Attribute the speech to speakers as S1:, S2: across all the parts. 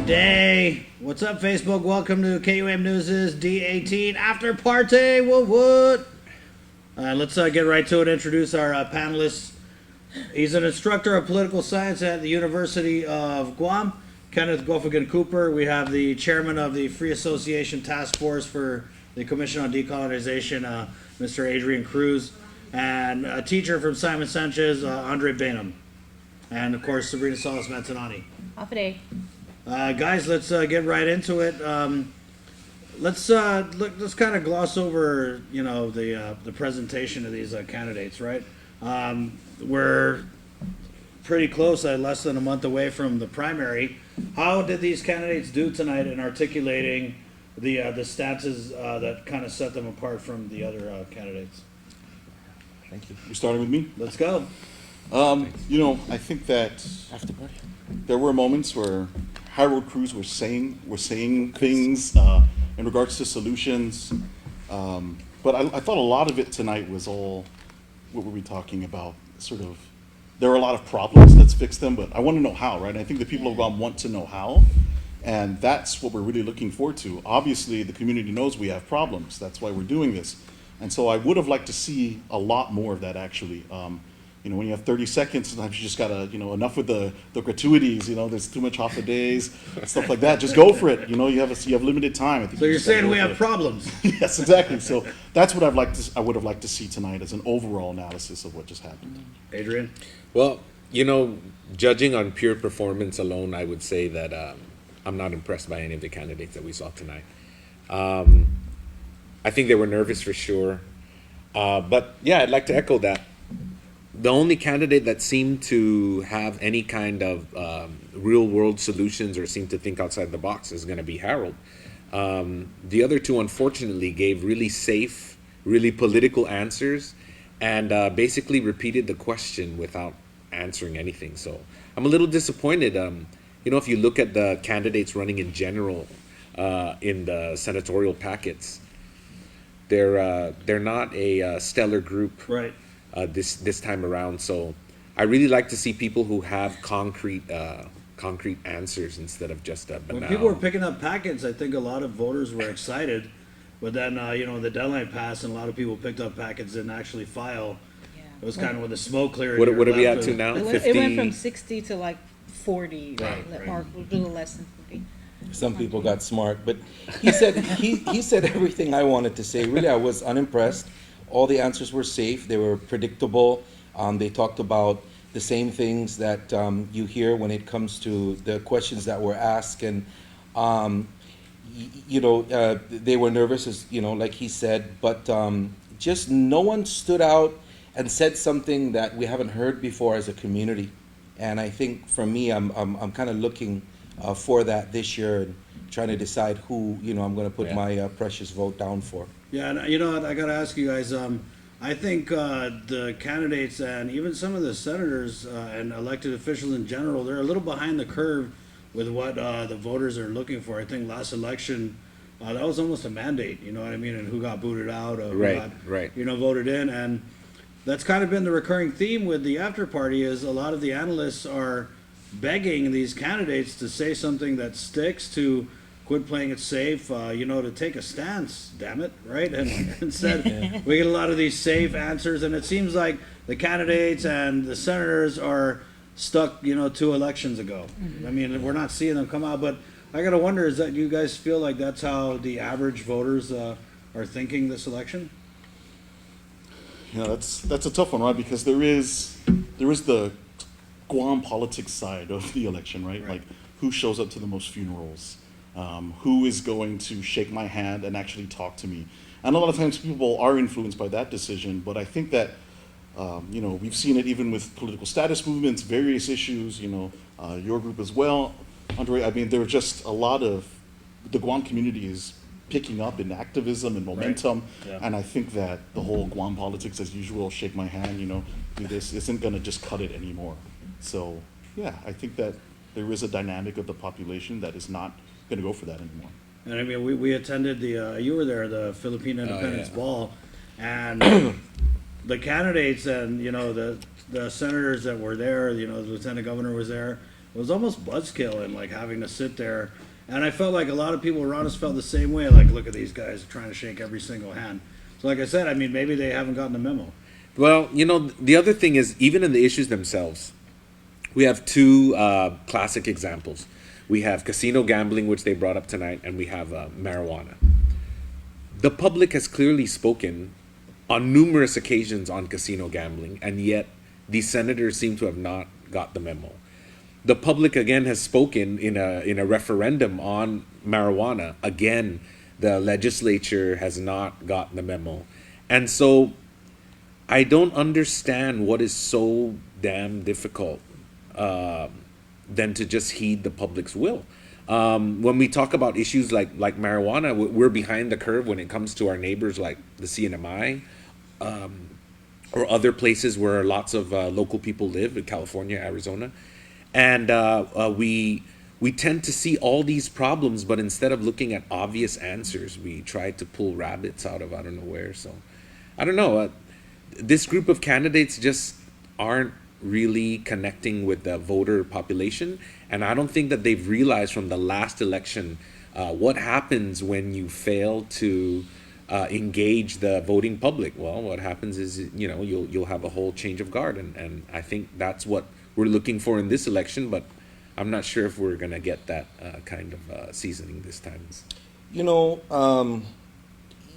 S1: day. What's up, Facebook? Welcome to KUM News' D18 After Party. What? Let's get right to it. Introduce our panelists. He's an instructor of political science at the University of Guam, Kenneth Gofagan Kuper. We have the chairman of the Free Association Task Force for the Commission on Decolonization, Mr. Adrian Cruz, and a teacher from Simon Sanchez, Andri Baynum, and of course Sabrina Salas Mantanani.
S2: Off a day.
S1: Guys, let's get right into it. Let's kind of gloss over, the presentation of these candidates, right? We're pretty close, less than a month away from the primary. How did these candidates do tonight in articulating the stances that kind of set them apart from the other candidates?
S3: Thank you. You're starting with me?
S1: Let's go.
S3: I think that there were moments where Harold Cruz were saying things in regards to solutions, but I thought a lot of it tonight was all, what were we talking about? Sort of, there are a lot of problems, let's fix them, but I want to know how, right? And I think the people of Guam want to know how, and that's what we're really looking forward to. Obviously, the community knows we have problems. That's why we're doing this. And so I would have liked to see a lot more of that, actually. When you have 30 seconds, sometimes you just gotta, enough with the gratuities, there's too much off the days, stuff like that. Just go for it. You have limited time. I think
S1: so you're saying we have problems?
S3: Yes, exactly. So that's what I would have liked to see tonight as an overall analysis of what just happened.
S1: Adrian?
S4: Well, judging on pure performance alone, I would say that I'm not impressed by any of the candidates that we saw tonight. I think they were nervous for sure. But yeah, I'd like to echo that. The only candidate that seemed to have any kind of real world solutions or seemed to think outside the box is going to be Harold. The other two, unfortunately, gave really safe, really political answers and basically repeated the question without answering anything. So I'm a little disappointed. If you look at the candidates running in general in the senatorial packets, they're not a stellar group.
S1: Right.
S4: This time around, so I really like to see people who have concrete answers instead of just a banal.
S1: When people were picking up packets, I think a lot of voters were excited, but then the deadline passed and a lot of people picked up packets and didn't actually file. Yeah. It was kind of when the smoke cleared.
S4: What are we at to now?
S2: It went from 60 to like 40, right. Or a little less than 40.
S5: Some people got smart, but he said he said everything I wanted to say. Really, I was unimpressed. All the answers were safe. They were predictable. They talked about the same things that you hear when it comes to the questions that were asked. And, they were nervous, as like he said, but just no one stood out and said something that we haven't heard before as a community. And I think for me, I'm kind of looking for that this year and trying to decide who, I'm going to put my precious vote down for.
S1: Yeah, and I got to ask you guys, I think the candidates and even some of the senators and elected officials in general, they're a little behind the curve with what the voters are looking for. I think last election, that was almost a mandate, you know what I mean, and who got booted out, who got, voted in. And that's kind of been the recurring theme with the after party is a lot of the analysts are begging these candidates to say something that sticks, to quit playing it safe, to take a stance, damn it, right? And instead, we get a lot of these safe answers, and it seems like the candidates and the senators are stuck, 2 elections ago. Mm-hmm. I mean, we're not seeing them come out, but I got to wonder, is that you guys feel like that's how the average voters are thinking this election?
S3: That's a tough one, right? Because there is the Guam politics side of the election, right? Like, who shows up to the most funerals? Who is going to shake my hand and actually talk to me? And a lot of times people are influenced by that decision, but I think that, we've seen it even with political status movements, various issues, your group as well, Andri. I mean, there are just a lot of, the Guam community is picking up in activism and momentum, and I think that the whole Guam politics as usual, shake my hand, do this, isn't going to just cut it anymore. So, yeah, I think that there is a dynamic of the population that is not going to go for that anymore.
S1: And I mean, we attended you were there, the Philippine Independence Ball, and the candidates and, the senators that were there, the lieutenant governor was there, it was almost buzzkill and like having to sit there. And I felt like a lot of people around us felt the same way. Like, look at these guys trying to shake every single hand. So, like I said, I mean, maybe they haven't gotten the memo.
S4: Well, the other thing is, even in the issues themselves, we have two classic examples. We have casino gambling, which they brought up tonight, and we have marijuana. The public has clearly spoken on numerous occasions on casino gambling, and yet these senators seem to have not got the memo. The public again has spoken in a referendum on marijuana. Again, the legislature has not gotten the memo. And so I don't understand what is so damn difficult than to just heed the public's will. When we talk about issues like marijuana, we're behind the curve when it comes to our neighbors like the CNMI, or other places where lots of local people live in California, Arizona. And we tend to see all these problems, but instead of looking at obvious answers, we try to pull rabbits out of I don't know where. So I don't know. This group of candidates just aren't really connecting with the voter population. And I don't think that they've realized from the last election what happens when you fail to engage the voting public. Well, what happens is, you'll have a whole change of guard. And I think that's what we're looking for in this election, but I'm not sure if we're going to get that kind of seasoning this time.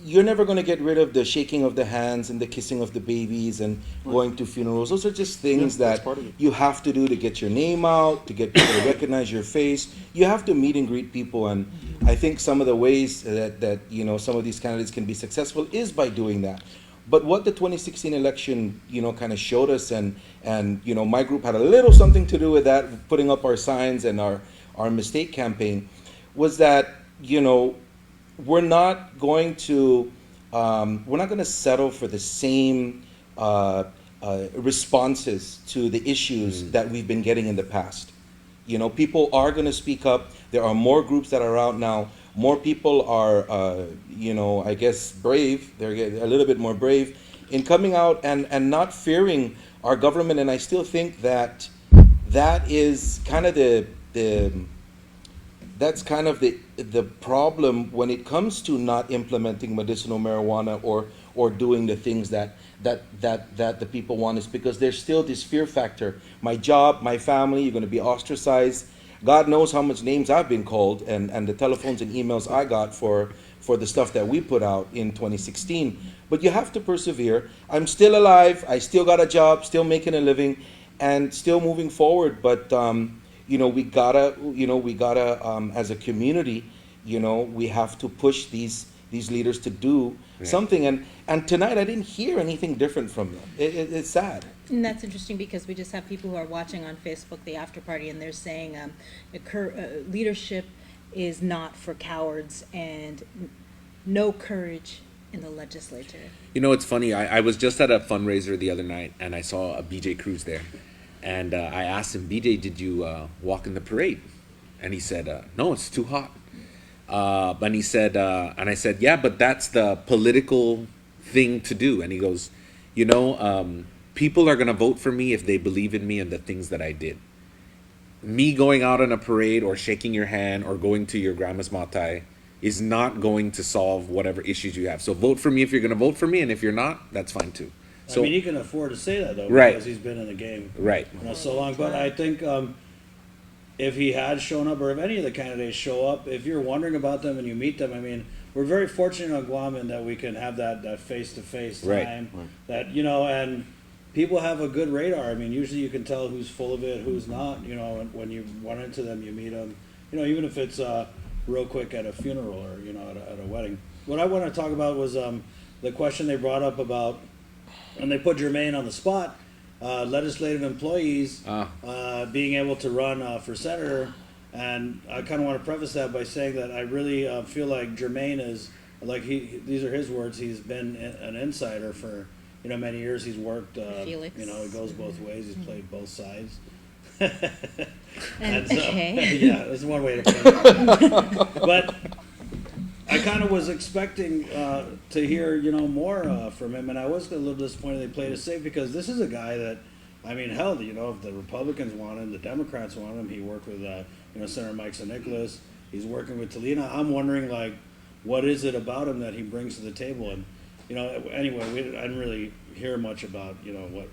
S5: You're never going to get rid of the shaking of the hands and the kissing of the babies and going to funerals. Those are just things that you have to do to get your name out, to get people to recognize your face. You have to meet and greet people, and I think some of the ways that some of these candidates can be successful is by doing that. But what the 2016 election, kind of showed us, and my group had a little something to do with that, putting up our signs and our mistake campaign, was that, we're not going to settle for the same responses to the issues that we've been getting in the past. People are going to speak up. There are more groups that are out now. More people are, I guess, brave. They're a little bit more brave in coming out and not fearing our government. And I still think that is kind of that's kind of the problem when it comes to not implementing medicinal marijuana or doing the things that the people want, is because there's still this fear factor. My job, my family, you're going to be ostracized. God knows how much names I've been called, and the telephones and emails I got for the stuff that we put out in 2016. But you have to persevere. I'm still alive. I still got a job, still making a living, and still moving forward. But we gotta as a community, we have to push these leaders to do something. And tonight I didn't hear anything different from them. It's sad.
S2: And that's interesting because we just have people who are watching on Facebook the after party, and they're saying leadership is not for cowards and no courage in the legislature.
S4: It's funny. I was just at a fundraiser the other night, and I saw a BJ Cruz there. And I asked him, BJ, did you walk in the parade? And he said, no, it's too hot. And he said, and I said, yeah, but that's the political thing to do. And he goes, people are going to vote for me if they believe in me and the things that I did. Me going out on a parade or shaking your hand or going to your grandma's matai is not going to solve whatever issues you have. So vote for me if you're going to vote for me, and if you're not, that's fine too. So,
S1: I mean, he can afford to say that, though,
S4: right,
S1: because he's been in the game
S4: so
S1: long. But I think if he had shown up, or if any of the candidates show up, if you're wondering about them and you meet them, I mean, we're very fortunate on Guam in that we can have that face-to-face time. That, and people have a good radar. I mean, usually you can tell who's full of it, who's not. When you run into them, you meet them. Even if it's real quick at a funeral or at a wedding. What I want to talk about was the question they brought up about. And they put Jermaine on the spot, legislative employees being able to run for senator. And I kind of want to preface that by saying that I really feel like Jermaine is, these are his words, he's been an insider for, many years. He's worked,
S2: Felix.
S1: He goes both ways. He's played both sides.
S2: And
S1: so,
S2: okay.
S1: Yeah, that's one way to put it. But I kind of was expecting to hear, more from him, and I was a little disappointed they played it safe, because this is a guy that, I mean, hell, if the Republicans want him, the Democrats want him. He worked with, Senator Mike Nicholas. He's working with Tolina. I'm wondering, like, what is it about him that he brings to the table? And, anyway, I didn't really hear much about,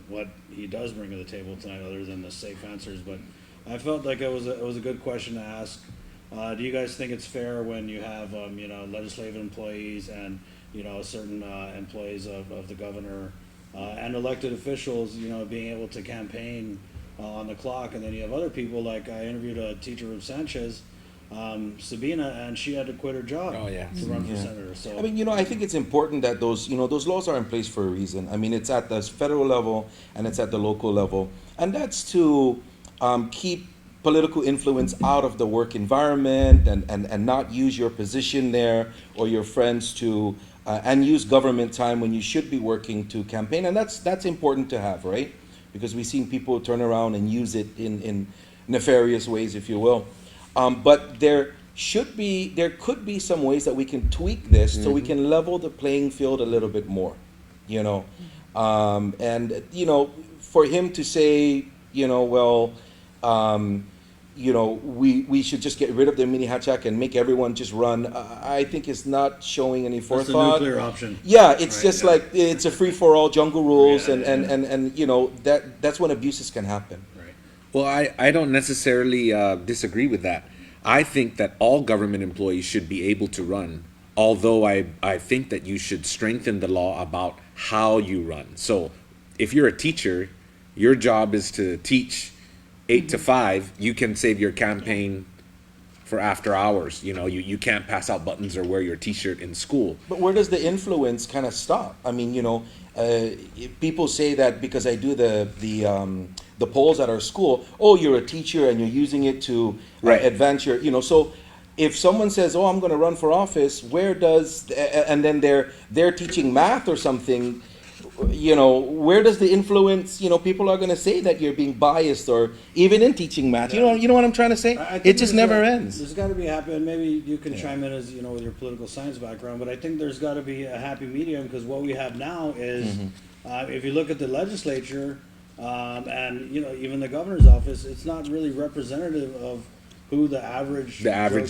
S1: what he does bring to the table tonight, other than the safe answers. But I felt like it was a good question to ask. Do you guys think it's fair when you have, legislative employees and, certain employees of the governor and elected officials, being able to campaign on the clock, and then you have other people, like I interviewed a teacher Ruth Sanchez, Sabina, and she had to quit her job to run for senator. So
S5: I mean, I think it's important that those laws are in place for a reason. I mean, it's at the federal level and it's at the local level, and that's to keep political influence out of the work environment and not use your position there or your friends to and use government time when you should be working to campaign, and that's important to have, right? Because we've seen people turn around and use it in nefarious ways, if you will. But there could be some ways that we can tweak this so we can level the playing field a little bit more, and for him to say, we should just get rid of the mini hatchback and make everyone just run. I think it's not showing any forethought.
S1: That's the nuclear option.
S5: Yeah, it's
S1: Right,
S5: just
S1: yeah.
S5: like it's a free for all, jungle rules,
S1: Yeah,
S5: and that's when abuses can happen.
S1: Right.
S4: Well, I don't necessarily disagree with that. I think that all government employees should be able to run, although I think that you should strengthen the law about how you run. So if you're a teacher, your job is to teach 8 to 5. You can save your campaign for after hours. You can't pass out buttons or wear your T-shirt in school.
S5: But where does the influence kind of stop? I mean, people say that because I do the polls at our school, oh, you're a teacher and you're using it to advance your, so if someone says, oh, I'm going to run for office, and then they're teaching math or something, where does the influence, people are going to say that you're being biased, or even in teaching math, you know what I'm trying to say?
S1: I think
S5: It just never
S1: there's
S5: ends.
S1: got to be a happy, and maybe you can chime in as with your political science background, but I think there's got to be a happy medium, because what we have now is, if you look at the legislature, and even the governor's office, it's not really representative of who the average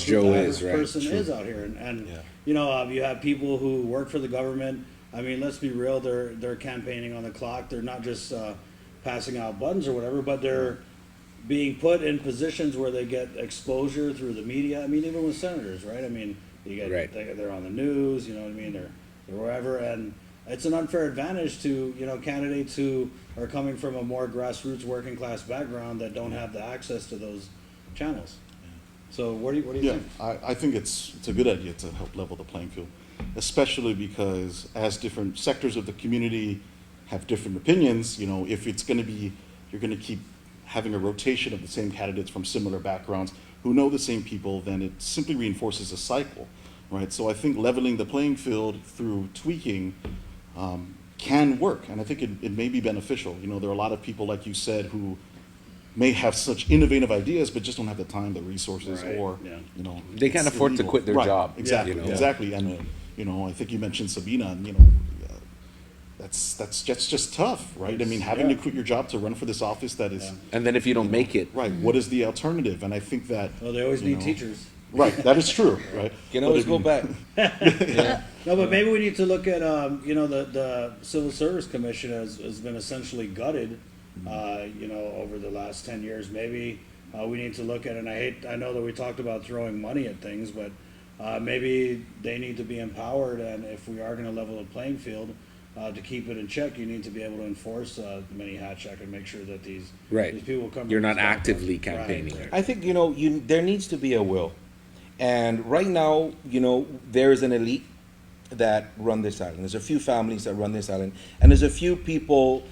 S4: Joe is, right?
S1: Person is out here, and you have people who work for the government. I mean, let's be real, they're campaigning on the clock. They're not just passing out buttons or whatever, but they're being put in positions where they get exposure through the media. I mean, even with senators, right? I mean, they're on the news, they're wherever, and it's an unfair advantage to candidates who are coming from a more grassroots working class background that don't have the access to those channels. So what do you think?
S3: I think it's a good idea to help level the playing field, especially because as different sectors of the community have different opinions, if it's going to be, you're going to keep having a rotation of the same candidates from similar backgrounds who know the same people, then it simply reinforces a cycle, right? So I think leveling the playing field through tweaking can work, and I think it may be beneficial. There are a lot of people, like you said, who may have such innovative ideas, but just don't have the time, the resources,
S1: Right,
S3: or
S1: yeah.
S4: They can't
S3: it's
S4: afford to
S3: illegal.
S4: quit their
S3: Right,
S4: job.
S3: Exactly,
S4: Yeah.
S3: exactly, and I think you mentioned Sabina, and that's just tough, right? I mean, having to quit your job to run for this office that is
S4: And then if you don't make it,
S3: right. What is the alternative? And I think that
S1: Well, they always need teachers.
S3: right, that is true, right?
S5: You can
S3: But
S5: always
S3: I
S5: go
S3: mean,
S5: back.
S1: No, but maybe we need to look at, the Civil Service Commission has been essentially gutted, over the last 10 years. Maybe we need to look at, and I know that we talked about throwing money at things, but maybe they need to be empowered, and if we are going to level the playing field, to keep it in check, you need to be able to enforce the mini hat check and make sure that these people come.
S4: You're
S1: to
S4: not
S1: these
S4: actively
S1: guidelines.
S4: campaigning.
S1: Right.
S5: I think there needs to be a will, and right now there is an elite that run this island. There's a few families that run this island, and there's a few people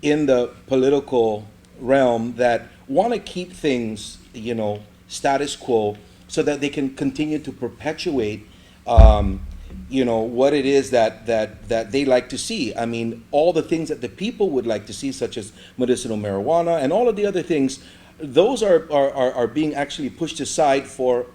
S5: in the political realm that want to keep things status quo so that they can continue to perpetuate what it is that they like to see. I mean, all the things that the people would like to see, such as medicinal marijuana and all of the other things, those are being actually pushed aside for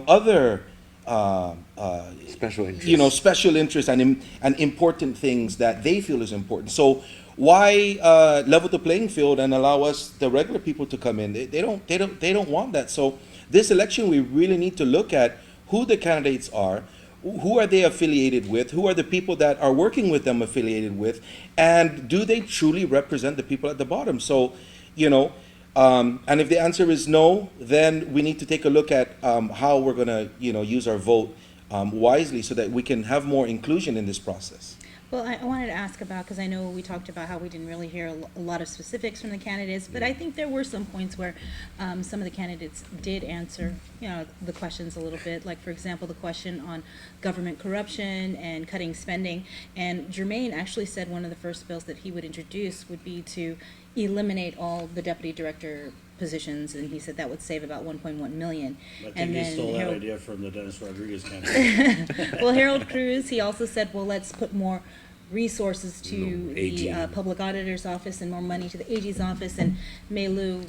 S5: other
S4: Special interest.
S5: you know, special interests and important things that they feel is important. So why level the playing field and allow us, the regular people, to come in? They don't want that. So this election, we really need to look at who the candidates are, who are they affiliated with, who are the people that are working with them affiliated with, and do they truly represent the people at the bottom? So, you know, and if the answer is no, then we need to take a look at how we're going to, you know, use our vote wisely so that we can have more inclusion in this process.
S2: Well, I wanted to ask about, because I know we talked about how we didn't really hear a lot of specifics from the candidates, but I think there were some points where some of the candidates did answer, you know, the questions a little bit. Like, for example, the question on government corruption and cutting spending. And Jermaine actually said one of the first bills that he would introduce would be to eliminate all the deputy director positions, and he said that would save about 1.1 million.
S1: I think
S2: And
S1: he
S2: then
S1: stole that
S2: Harold-
S1: idea from the Dennis Rodriguez campaign.
S2: well, Harold Cruz, he also said, well, let's put more resources to
S4: AG.
S2: the public auditor's office and more money to the AG's office. And Meilu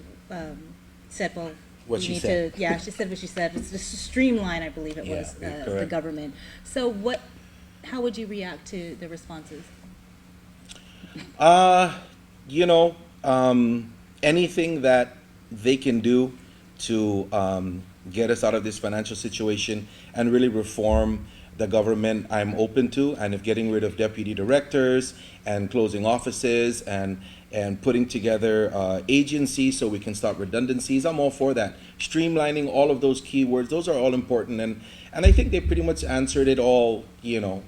S2: said, well,
S5: What
S2: we
S5: she
S2: need
S5: said.
S2: to, yeah, she said what she said. It's just to streamline, I believe it
S5: Yeah,
S2: was,
S5: yeah,
S2: the
S5: correct.
S2: government. So how would you react to the responses?
S5: You know, anything that they can do to get us out of this financial situation and really reform the government, I'm open to. And if getting rid of deputy directors and closing offices and putting together agencies so we can stop redundancies, I'm all for that. Streamlining all of those keywords, those are all important. And I think they pretty much answered it all, you know,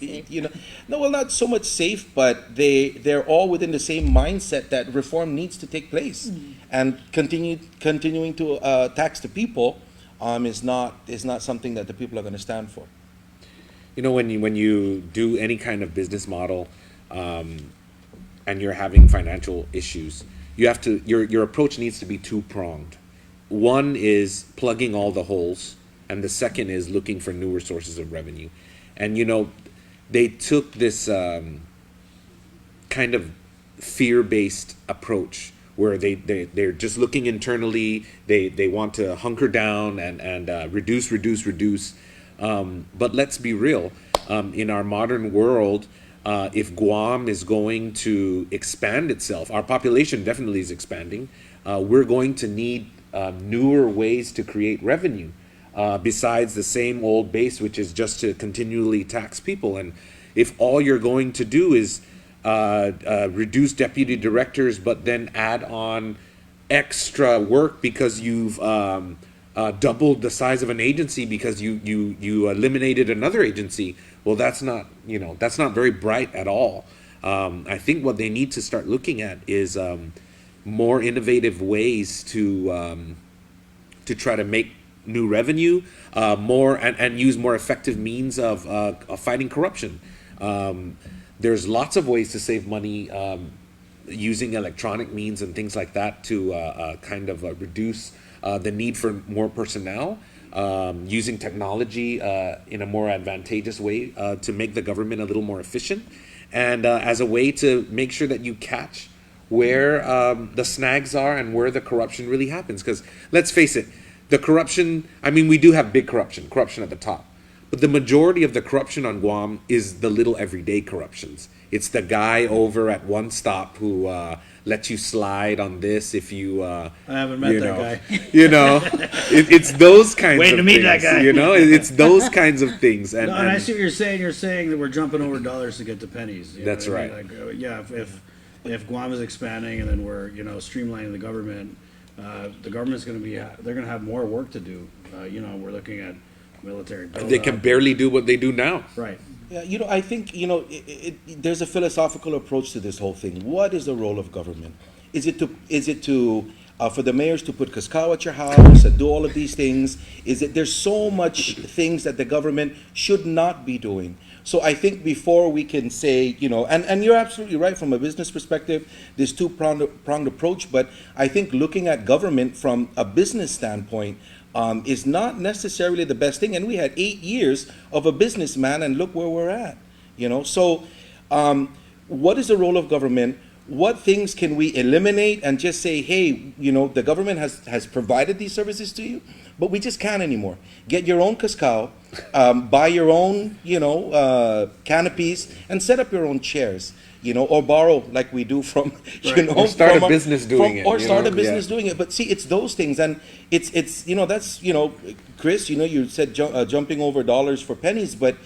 S2: Safe.
S5: you know, no, well, not so much safe, but they're all within the same mindset that reform needs to take place, and continuing to tax the people is not something that the people are going to stand for.
S4: You know, when you do any kind of business model, and you're having financial issues, you have to your approach needs to be two-pronged. One is plugging all the holes, and the second is looking for newer sources of revenue. And you know, they took this kind of fear-based approach where they're just looking internally. They want to hunker down and reduce. But let's be real. In our modern world, if Guam is going to expand itself, our population definitely is expanding. We're going to need newer ways to create revenue. Besides the same old base, which is just to continually tax people. And if all you're going to do is reduce deputy directors, but then add on extra work because you've doubled the size of an agency because you eliminated another agency, well, that's not very bright at all. I think what they need to start looking at is more innovative ways to try to make new revenue, more and use more effective means of fighting corruption. There's lots of ways to save money using electronic means and things like that to kind of reduce the need for more personnel, using technology in a more advantageous way to make the government a little more efficient, and as a way to make sure that you catch where the snags are and where the corruption really happens. Because let's face it, the corruption, I mean, we do have big corruption at the top. But the majority of the corruption on Guam is the little everyday corruptions. It's the guy over at One Stop who lets you slide on this if you...
S1: I haven't met that guy.
S4: You know, it's those kinds
S1: Waiting
S4: of
S1: to meet
S4: things.
S1: that guy.
S4: You know, it's those kinds of things. And,
S1: No, and I see what you're saying. You're saying that we're jumping over dollars to get to pennies. You know
S4: That's
S1: what I mean?
S4: right.
S1: Like, yeah, if Guam is expanding and then we're streamlining the government, the government's going to be they're going to have more work to do. We're looking at military build
S4: they can barely do what they do now.
S1: right.
S5: Yeah, I think there's a philosophical approach to this whole thing. What is the role of government? Is it to for the mayors to put Cascao at your house and do all of these things? There's so much things that the government should not be doing. So I think before we can say, and you're absolutely right from a business perspective, this two-pronged approach, but I think looking at government from a business standpoint is not necessarily the best thing. And we had 8 years of a businessman, and look where we're at. So what is the role of government? what things can we eliminate and just say, hey, you know, the government has provided these services to you, but we just can't anymore. Get your own cacao, buy your own, you know, canopies, and set up your own chairs, you know, or borrow like we do from, you
S1: Right.
S5: know,
S4: Or start
S5: from
S4: a business doing it,
S5: or
S4: you
S5: start
S4: know?
S5: a business
S4: Yeah.
S5: doing it. But see, it's those things, and it's you know, that's, you know, Chris, you know, you said jumping over dollars for pennies, but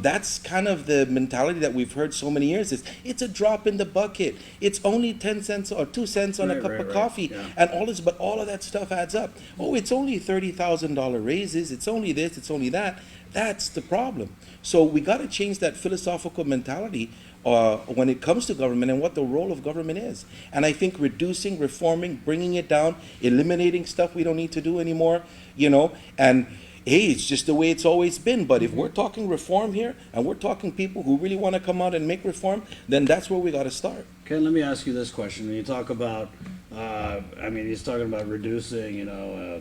S5: that's kind of the mentality that we've heard so many years. It's a drop in the bucket. It's only 10 cents or 2 cents on a
S1: Right,
S5: cup
S1: right,
S5: of
S1: right.
S5: coffee,
S1: Yeah.
S5: and but all of that stuff adds up. Oh, it's only $30,000 raises. It's only this. It's only that. That's the problem. So we got to change that philosophical mentality when it comes to government and what the role of government is. And I think reducing, reforming, bringing it down, eliminating stuff we don't need to do anymore, you know, and hey, it's just the way it's always been. But if we're talking reform here and we're talking people who really want to come out and make reform, then that's where we got to start.
S1: Okay, let me ask you this question. When you talk about, I mean, he's talking about reducing, you know,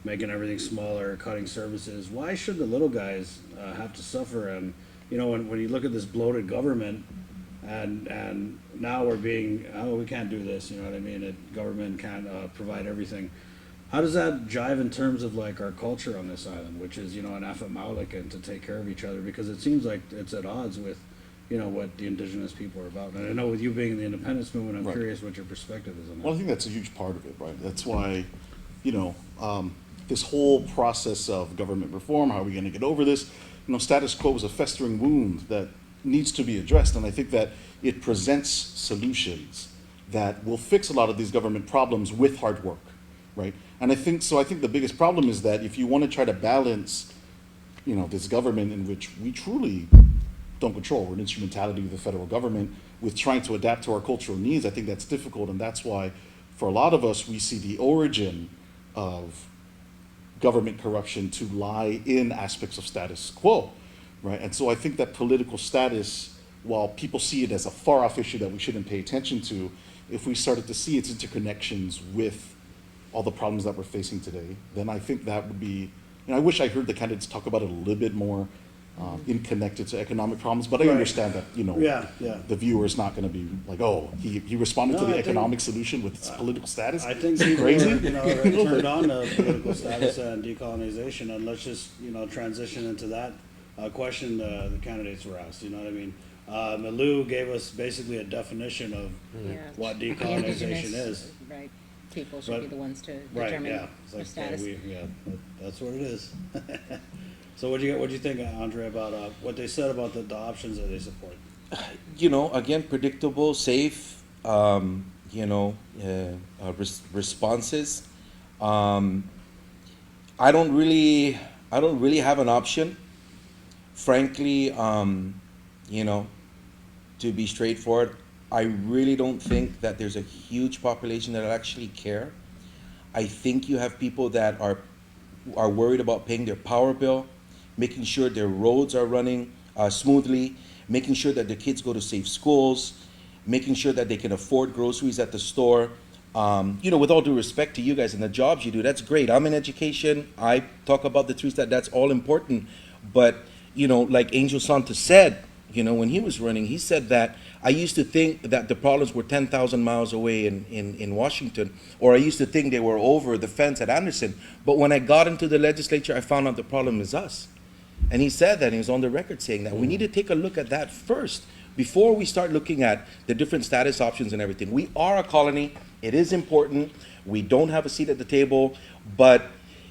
S1: making everything smaller, cutting services. Why should the little guys have to suffer? And, you know, when you look at this bloated government, and now we're being, oh, we can't do this, you know what I mean? Government can't provide everything. How does that jive in terms of like our culture on this island, which is, you know, an afamaulik and to take care of each other? Because it seems like it's at odds with, you know, what the indigenous people are about. And I know with you being in the independence movement, I'm
S3: Right.
S1: curious what your perspective is on that.
S3: Well, I think that's a huge part of it, right? That's why, you know, this whole process of government reform, how are we going to get over this? You know, status quo is a festering wound that needs to be addressed. And I think that it presents solutions that will fix a lot of these government problems with hard work, right? And I think the biggest problem is that if you want to try to balance, you know, this government in which we truly don't control, we're an instrumentality of the federal government, with trying to adapt to our cultural needs, I think that's difficult. And that's why, for a lot of us, we see the origin of government corruption to lie in aspects of status quo, right? And so I think that political status, while people see it as a far-off issue that we shouldn't pay attention to, if we started to see its interconnections with all the problems that we're facing today, then I think that would be, you know, I wish I heard the candidates talk about it a little bit more in connected to economic problems, but I
S1: Right.
S3: understand that, you know,
S1: Yeah.
S3: the viewer's not going to be like, oh, he responded to
S1: No,
S3: the
S1: I think-
S3: economic solution with its political status.
S1: I think
S3: Is he
S1: people
S3: crazy?
S1: are, you know, already turned on to political status and decolonization, and let's just, you know, transition into that question the candidates were asked. You know what I mean? Malou gave us basically a definition of
S2: Yeah.
S1: what
S2: The
S1: decolonization
S2: indigenous,
S1: is.
S2: right, people should
S1: But-
S2: be the ones to
S1: Right?
S2: determine
S1: Yeah. It's
S2: their
S1: like,
S2: status.
S1: that's what it is. So what do you think, Andre, about what they said about the options that they support?
S5: You know, again, predictable, safe, you know, responses. I don't really have an option, frankly. You know, to be straightforward, I really don't think that there's a huge population that'll actually care. I think you have people that are worried about paying their power bill, making sure their roads are running smoothly, making sure that their kids go to safe schools, making sure that they can afford groceries at the store. You know, with all due respect to you guys and the jobs you do, that's great. I'm in education. I talk about the truth that's all important. But, you know, like Angel Santos said, you know, when he was running, he said that I used to think that the problems were 10,000 miles away in Washington, or I used to think they were over the fence at Anderson. But when I got into the legislature, I found out the problem is us. And he said that, and he was on the record saying that. We need to take a look at that first before we start looking at the different status options and everything. We are a colony. It is important. We don't have a seat at the table. But,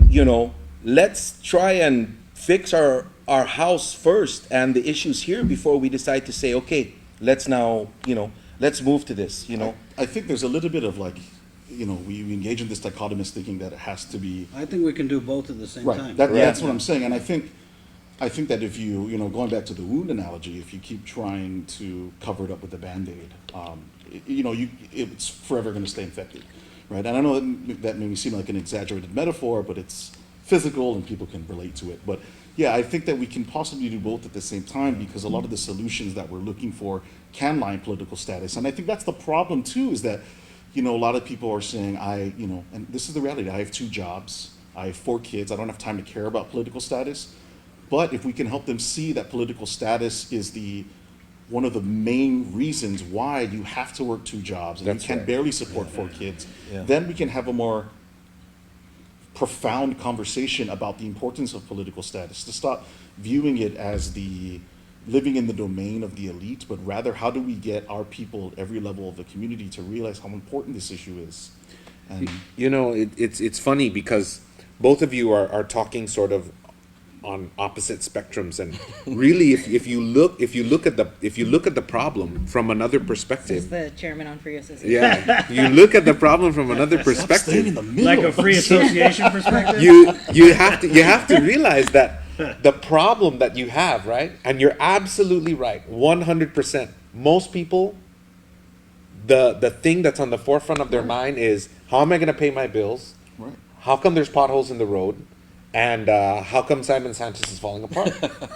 S5: you know, let's try and fix our house first and the issues here before we decide to say, okay, let's now, you know, let's move to this, you know.
S3: I think there's a little bit of like, you know, we engage in this dichotomous thinking that it has to be
S1: I think we can do both at the same
S3: right.
S1: time.
S3: That's what I'm saying, and I think that if you know, going back to the wound analogy, if you keep trying to cover it up with a Band-Aid, you know, it's forever going to stay infected, right? And I know that may seem like an exaggerated metaphor, but it's physical and people can relate to it. But yeah, I think that we can possibly do both at the same time, because a lot of the solutions that we're looking for can lie in political status. And I think that's the problem too, is that, you know, a lot of people are saying, you know, and this is the reality, I have 2 jobs, I have 4 kids, I don't have time to care about political status. But if we can help them see that political status is the one of the main reasons why you have to work 2 jobs and
S4: That's
S3: you can
S4: right.
S3: barely support 4 kids,
S5: Yeah.
S3: then we can have a more profound conversation about the importance of political status, to stop viewing it as the living in the domain of the elite, but rather how do we get our people at every level of the community to realize how important this issue is. And
S4: You know, it's funny because both of you are talking sort of on opposite spectrums, and really, if you look at the problem from another
S2: This is
S4: perspective,
S2: the chairman on Free Association.
S4: yeah, you look at the problem from another
S3: staying in
S4: perspective.
S3: the middle.
S1: Like a free association perspective?
S4: You have to realize that the problem that you have, right? And you're absolutely right, 100%. Most people, the thing that's on the forefront of their mind is, how am I going to pay my bills?
S3: Right.
S4: How come there's potholes in the road? And how come Simon Sanchez is falling apart?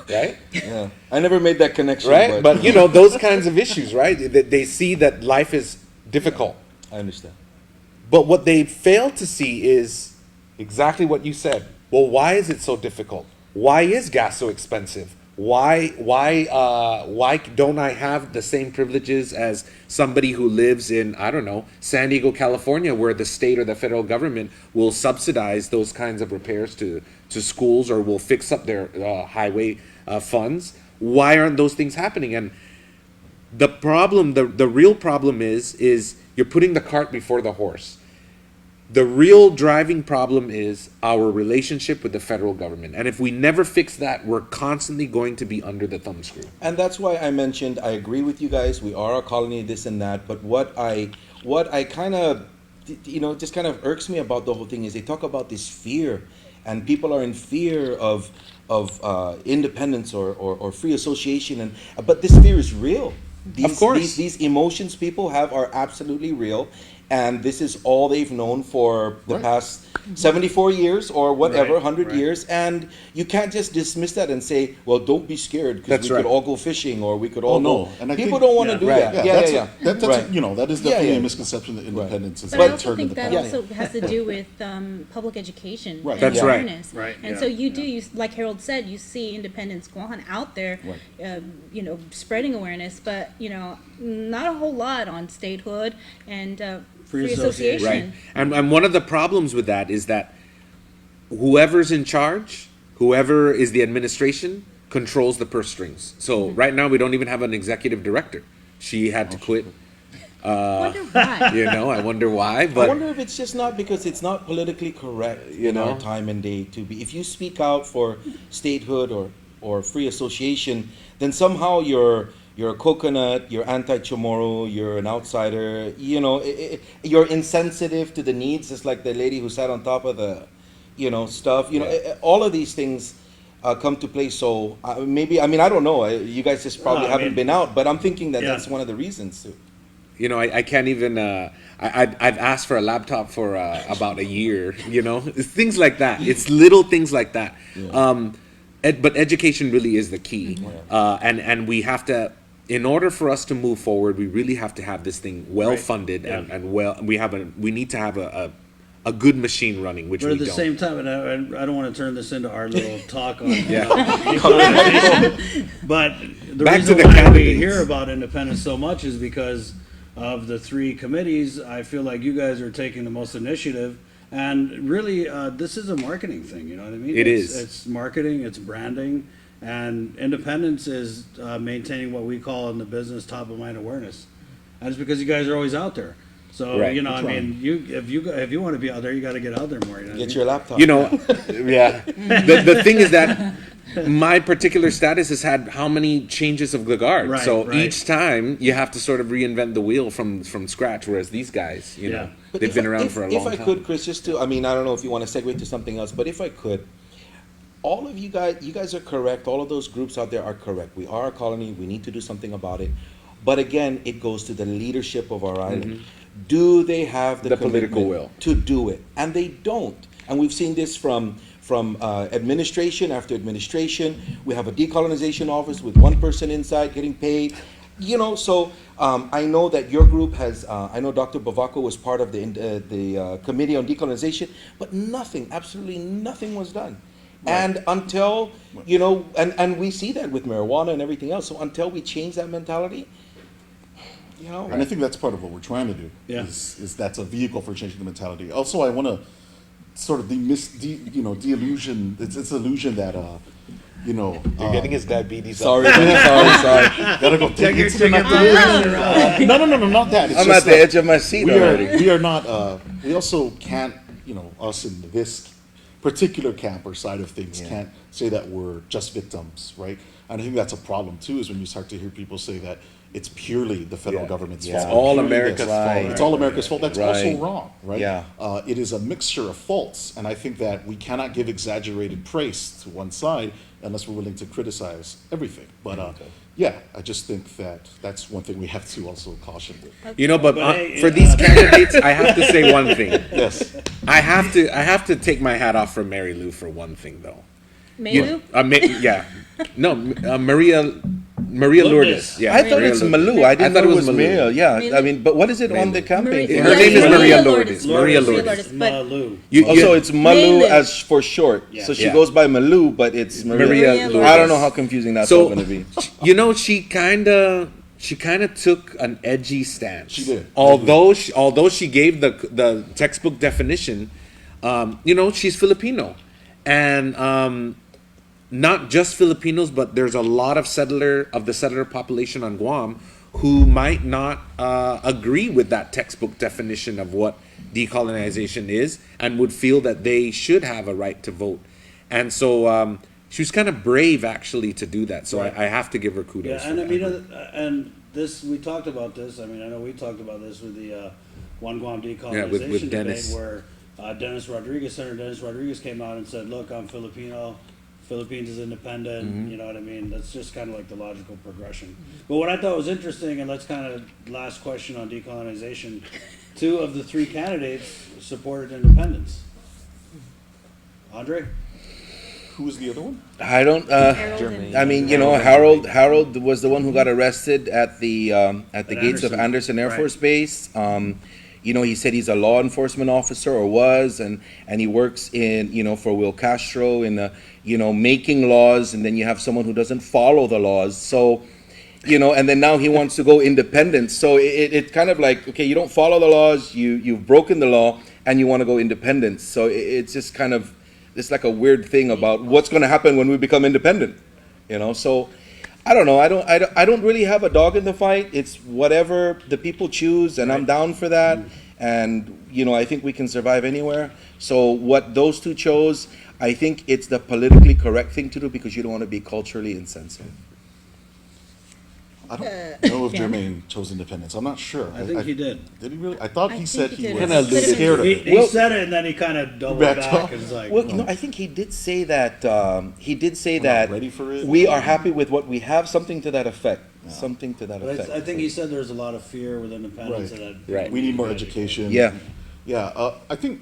S4: Right?
S5: Yeah, I never made that connection.
S4: Right? But you know, those kinds of issues, right? They see that life is difficult.
S5: I understand.
S4: But what they fail to see is exactly what you said. Well, why is it so difficult? Why is gas so expensive? Why don't I have the same privileges as somebody who lives in, I don't know, San Diego, California, where the state or the federal government will subsidize those kinds of repairs to schools, or will fix up their highway funds? Why aren't those things happening? And the problem, the real problem is you're putting the cart before the horse. The real driving problem is our relationship with the federal government. And if we never fix that, we're constantly going to be under the thumbscrew.
S5: And that's why I mentioned, I agree with you guys, we are a colony, this and that, but what I kind of, just kind of irks me about the whole thing is they talk about this fear, and people are in fear of independence or free association, but this fear is real.
S4: Of course.
S5: These emotions people have are absolutely real. And this is all they've known for the past 74 years or whatever,
S1: Right,
S5: 100
S1: right.
S5: years. And you can't just dismiss that and say, well, don't be scared because
S4: That's
S5: we
S4: right.
S5: could all go fishing or we could all
S3: Oh, no.
S5: go.
S3: And I
S5: People
S3: think-
S5: don't want to
S1: Yeah.
S5: do
S4: Right.
S5: that.
S3: that's
S5: Yeah.
S3: that's
S5: Right.
S3: that is definitely
S5: yeah.
S3: a misconception that independence is
S2: But I
S3: a
S2: also
S3: turn
S2: think
S3: of the
S2: that
S3: past.
S2: also has to do with public education
S3: Right.
S2: and
S4: That's right.
S2: awareness.
S1: Right,
S2: And
S1: yeah,
S2: so you do,
S1: yeah.
S2: like Harold said, you see Independence Guan out there, spreading awareness, but, not a whole lot on statehood and
S1: Free
S2: free
S1: association.
S2: association.
S4: Right. And one of the problems with that is that whoever's in charge, whoever is the administration, controls the purse strings. So right now we don't even have an executive director. She had to quit.
S2: Wonder why.
S4: I wonder why.
S5: I
S4: But
S5: wonder if it's just not because it's not politically correct in our time and day to be. If you speak out for statehood or free association, then somehow you're a coconut, you're anti-Chamorro, you're an outsider. You're insensitive to the needs. It's like the lady who sat on top of the, stuff. All of these things come to play. So maybe I don't know. You guys just probably
S1: No, I
S5: haven't
S1: mean-
S5: been out, but I'm thinking that
S1: Yeah.
S5: that's one of the reasons too.
S4: I can't even. I've asked for a laptop for about a year. It's things like that. It's little things like that. But education really is the key, and we have to. In order for us to move forward, we really have to have this thing well funded
S1: Yeah.
S4: and well. We need to have a good machine running, which
S1: But
S4: we
S1: at the
S4: don't.
S1: same time, and I don't want to turn this into our little talk on
S4: Yeah.
S1: but the
S4: Back
S1: reason
S4: to the
S1: why we
S4: candidates.
S1: hear about independence so much is because of the 3 committees. I feel like you guys are taking the most initiative, and really, this is a marketing thing. You know what I mean?
S4: It
S1: It's-
S4: is.
S1: It's marketing. It's branding. And independence is maintaining what we call in the business top of mind awareness, and it's because you guys are always out there. So
S4: Right.
S1: I mean, if you want to be out there, you got to get out there more. You know what I
S5: Get
S1: mean?
S5: your laptop.
S4: Yeah. The thing is that my particular status has had how many changes of the guard.
S1: Right,
S4: so
S1: right.
S4: each time you have to sort of reinvent the wheel from scratch. Whereas these guys,
S1: Yeah.
S5: But
S4: they've
S5: if
S4: been
S5: I-
S4: around
S5: if-
S4: for a long time.
S5: If I could, Chris, just to, I don't know if you want to segue to something else, but if I could, all of you guys are correct. All of those groups out there are correct. We are a colony. We need to do something about it. But again, it goes to the leadership of our island. Do they have
S4: The political
S5: commitment
S4: will.
S5: to do it? And they don't. And we've seen this from administration after administration. We have a decolonization office with one person inside getting paid. So I know that your group has. I know Dr. Bavaco was part of the committee on decolonization, but nothing, absolutely nothing was done. And until, you know, and we see that with marijuana and everything else. So until we change that mentality, you know.
S3: And I think that's part of what we're trying to do.
S1: Yeah.
S3: Is that's a vehicle for changing the mentality. Also, I want to sort of de-illusion. It's illusion that you know.
S4: You're getting his diabetes.
S5: Sorry,
S4: up.
S5: sorry.
S3: Gotta go take
S1: your
S3: insulin after
S1: pressure
S3: this. No, not that. It's
S5: I'm
S3: just
S5: at the
S3: that
S5: edge of my seat already.
S3: we are not. We also can't. Us in this particular camp or side of things can't say that we're just victims, right? And I think that's a problem too. Is when you start to hear people say that it's purely the federal government's fault.
S4: It's all
S3: Purely
S4: America's
S3: this.
S4: fault.
S3: It's all America's fault. That's also
S5: Right.
S3: wrong, right?
S5: Yeah.
S3: It is a mixture of faults, and I think that we cannot give exaggerated praise to one side unless we're willing to criticize everything. But yeah, I just think that that's one thing we have to also caution with.
S4: You know, but
S1: hey,
S4: for these candidates, I have to say one thing.
S3: Yes.
S4: I have to take my hat off for Mary Lou for one thing, though.
S2: Mayu?
S4: Maria Lourdes.
S1: Lourdes.
S4: Yeah,
S5: I thought
S4: Maria
S5: it's
S4: Lourdes.
S5: Malu. I didn't know it was
S4: Malu.
S5: Maria. Yeah,
S2: Malu.
S5: I mean, but what is it on the campaign?
S2: Maria-
S4: Her name is Maria Lourdes.
S2: Maria
S4: Maria
S2: Lourdes.
S4: Lourdes.
S2: But
S1: Malu.
S5: Also, it's Malu
S2: Malu.
S5: as for short.
S1: Yeah.
S5: So she
S4: Yeah.
S5: goes by Malu, but it's Maria.
S4: Maria
S2: Lourdes.
S5: I don't know how confusing that's all going to be.
S4: You know, she kind of took an edgy stance.
S3: She did.
S4: Although she gave the textbook definition, she's Filipino, and not just Filipinos, but there's a lot of the settler population on Guam who might not agree with that textbook definition of what decolonization is, and would feel that they should have a right to vote. And so she was kind of brave, actually, to do that. So I have to give her kudos.
S1: Yeah,
S4: for
S1: and I
S4: that.
S1: mean, and this, we talked about this. I mean, I know we talked about this with the One Guam decolonization
S4: with
S1: debate,
S4: Dennis.
S1: where Senator Dennis Rodriguez came out and said, "Look, I'm Filipino. Philippines is independent."
S4: Mm-hmm.
S1: You know what I mean? That's just kind of like the logical progression. But what I thought was interesting, and let's kind of last question on decolonization. 2 of the 3 candidates supported independence. Andre?
S3: Who was the other one?
S5: I don't.
S2: Harold and-
S5: I mean, you know, Harold was the one who got arrested at the gates of Anderson Air
S1: Right.
S5: Force Base. You know, he said he's a law enforcement officer, or was, and he works in, for Will Castro in making laws, and then you have someone who doesn't follow the laws. So, and then now he wants to go independent. So it kind of like, okay, you don't follow the laws, you've broken the law, and you want to go independent. So it's just kind of, it's like a weird thing about what's going to happen when we become independent. So I don't know. I don't really have a dog in the fight. It's whatever the people choose, and I'm down for that. And I think we can survive anywhere. So what those 2 chose, I think it's the politically correct thing to do, because you don't want to be culturally insensitive.
S3: I don't know if Jermaine chose independence. I'm not sure.
S1: I think he did.
S3: Did he really? I thought
S2: I
S3: he
S2: think
S3: said
S2: he
S3: he
S2: did.
S3: was
S4: Kinda alluded
S3: scared of
S1: He,
S3: it.
S1: he said it, and then he kind of doubled
S3: Backed
S1: back
S3: off.
S1: and was like,
S5: Well, I think he did say that.
S3: We're not
S5: that
S3: ready for it.
S5: we are happy with what we have. Something to that effect. Something to that
S1: But
S5: effect.
S1: I think he said there's a lot of fear with independence.
S3: Right.
S1: And that
S4: Right.
S3: We need more
S1: Ready.
S3: education.
S5: Yeah.
S3: Yeah. I think,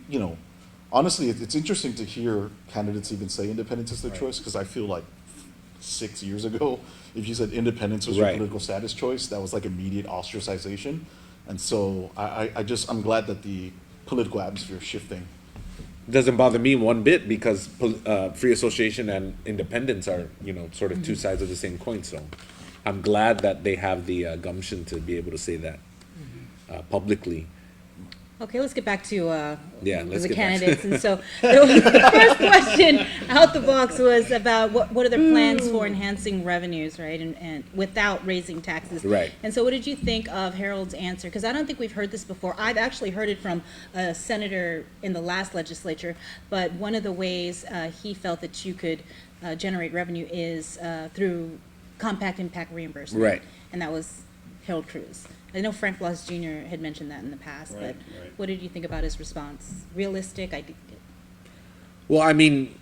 S3: honestly, it's interesting to hear candidates even say independence is their choice, because I feel like 6 years ago, if you said independence was your
S4: Right.
S3: political status choice, that was like immediate ostracization. And so I'm glad that the political atmosphere is shifting.
S4: Doesn't bother me one bit, because free association and independence are, sort of 2 sides of the same coin. So I'm glad that they have the gumption to be able to say that publicly.
S2: Okay, let's get back to
S4: let's
S2: the
S4: get back to-
S2: candidates. And so the first question out the box was about what are their plans for enhancing revenues, right, and without raising taxes.
S4: Right.
S2: And so what did you think of Harold's answer? Because I don't think we've heard this before. I've actually heard it from a senator in the last legislature, but one of the ways he felt that you could generate revenue is through compact impact reimbursement.
S4: Right.
S2: And that was Harold Cruz. I know Frank Bloss Jr. had mentioned that in the past,
S1: Right,
S2: but
S1: right.
S2: what did you think about his response? Realistic?
S4: Well, I mean,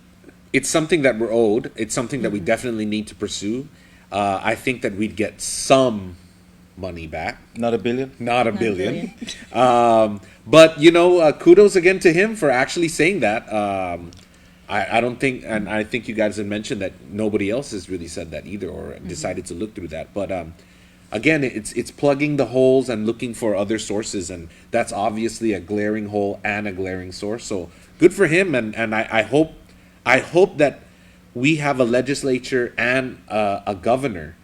S4: it's something that we're owed. It's something that we definitely need to pursue. I think that we'd get some money back,
S5: Not a billion.
S4: not a
S2: Not a
S4: billion. But kudos again to him for actually saying that. I don't think, and I think you guys had mentioned that nobody else has really said that either, or decided to look through that. But again, it's plugging the holes and looking for other sources, and that's obviously a glaring hole and a glaring source. So good for him, and I hope that we have a legislature and a governor